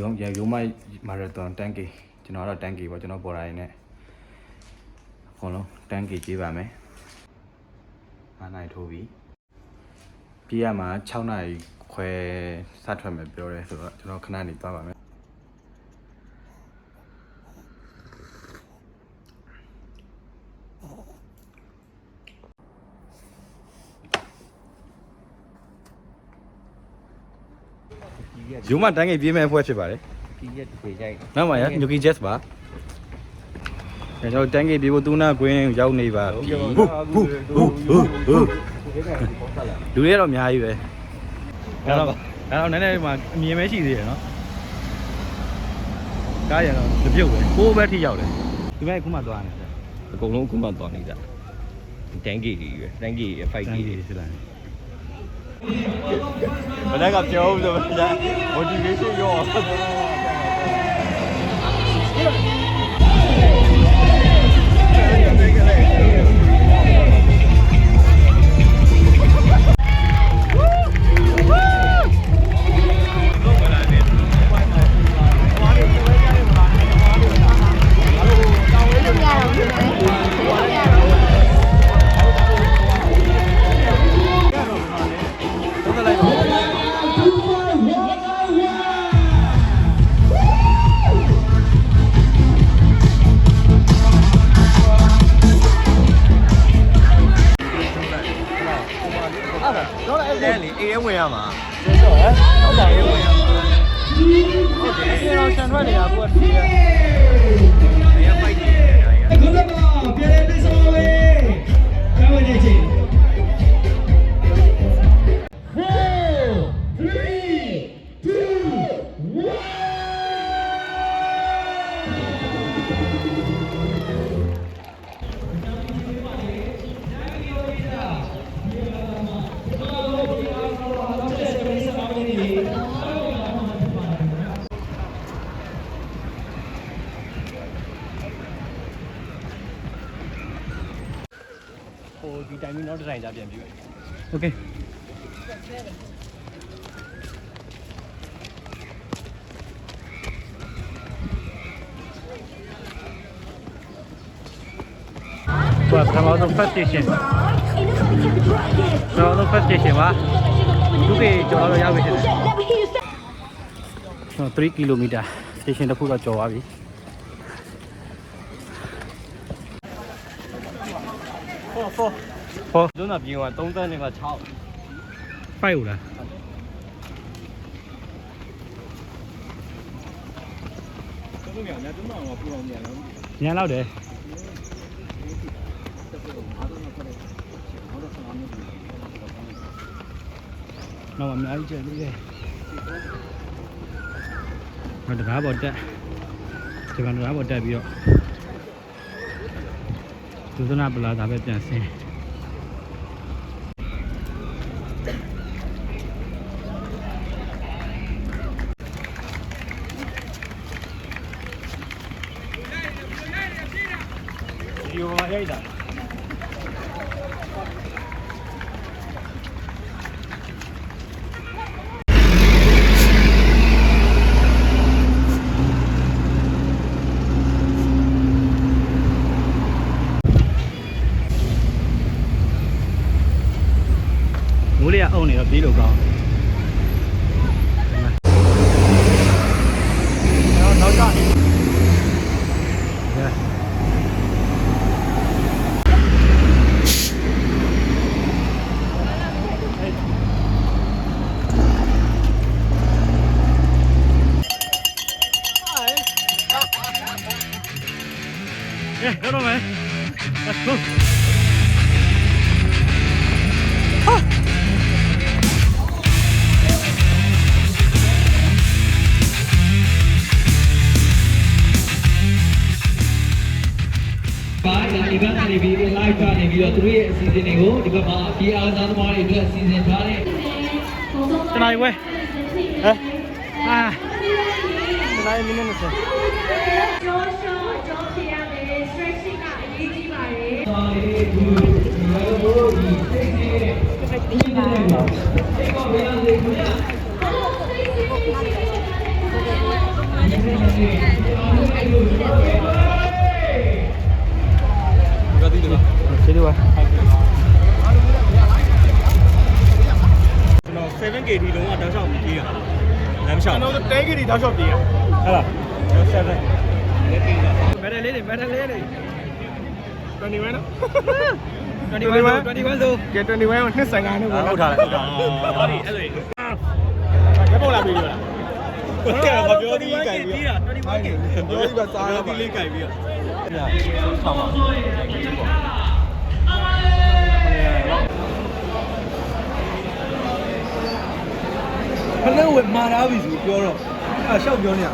ရုံးမမာရသွန်တန်ကီကျွန်တော်တော့တန်ကီပေါ့ကျွန်တော်ပေါ်လာရင်လည်းအကုန်လုံးတန်ကီကြည့်ပါမယ်9နိုင်ထိုးပြီးပြေးရမှာ6နိုင်ခွဲစထွက်မယ်ပြောတယ်ဆိုတော့ကျွန်တော်ခဏနေသွားပါမယ်ရုံးမတန်းကိတ်ပြေးမဲ့အဖွဲ့ဖြစ်ပါတယ်ကြီးရက်ပြေးကြိုက်နောက်မှရညိုကီဂျက်ပါကျွန်တော်တန်းကိတ်ပြေးဖို့သူနာကွင်းရောက်နေပါပြီလူတွေတော့အများကြီးပဲအဲ့တော့နည်းနည်းမှအမြင်ပဲရှိသေးတယ်နော်ကားရတော့တပြုတ်ပဲကိုးပဲထိရောက်တယ်ဒီဘက်ခုမှသွားနေတယ်အကုန်လုံးအခုမှသွားနေကြတန်ကီကြီးပဲတန်ကီဖိုက်ကြီးတွေဖြစ်လာတယ်ဘယ်ကပြောလို့လဲ motivation ရောအေးဝင်ရမှာကျေတော့ဟဲ့ဟုတ်တယ်အေးဝင်ရမှာဟုတ်တယ်ကျွန်တော်ဆန်ထွက်နေတာကိုတီးရအေးဖိုက်ကြီးခုနကပြည်တဲ့ဆိုပဲကောင်းနေချင်းဒီတိုင်းမျိုးနောက်တစ်တိုင်းကြပြန်ပြီโอเคဘာပထမဆုံး first station တော့ first station ပါသူကကျော်တော့ရောက်ပြီဖြစ်တယ်3 km station တစ်ခုတော့ကျော်သွားပြီဟောတို့ကပြေက3တန်းနဲ့က6ဖိုက်ဦးလားတို့ကလည်းတို့တော့ပူအောင်မြန်လောက်တယ်တော့အများကြီးကျက်သေးတယ်မတကားပေါ်တက်ဒီကောင်တကားပေါ်တက်ပြီးတော့သုဒနာပလာဒါပဲပြန်ဆင်းဒီရောရိုက်တာမိုးလေးကအုံနေတော့ပြေးလို့ကောင်းနောက်ကျနေတော့မယ် let's go event ကနေပြီး live ကနေပြီးတော့သူတို့ရဲ့အစီအစဉ်တွေကိုဒီဘက်မှာ PR သားသမားတွေအတွက်အစီအစဉ်ထားတဲ့တနိုင်ဝဲဟဲ့တနိုင်မိနစ်နဲ့ဆိုကျော်ဖြစ်ရမယ် stretching ကအရေးကြီးပါတယ်ဒီပါ ဒီကတိတယ် ကျေးဇူးပါ ကျွန်တော် 7K ဒီလုံးကတောက်လျှောက်ပြေးတာလမ်းလျှောက် ကျွန်တော် 10K ဒီတောက်လျှောက်ပြေးရ ဟုတ်လား7လက်ပြေးတာ ဘယ်လေးတွေဘယ်လေးတွေ21နော် 21ဆို ကဲ21ကိုနှစ်ဆိုင်ကားနဲ့ ဟုတ်ထားလိုက်ဟုတ်ထားဟောဒီအဲ့လို ဘယ်ပေါ်လာပြီလား မပြောသေးဘူးကြိုက်ပြီးတာ21K ပြောပြီးပါစားရပါ ဒီလေးကြိုက်ပြီးတော့ဆောင်းပါခဏဝယ်မာလာပြီဆိုပြောတော့အဲ့ရှောက်ပြောနေရ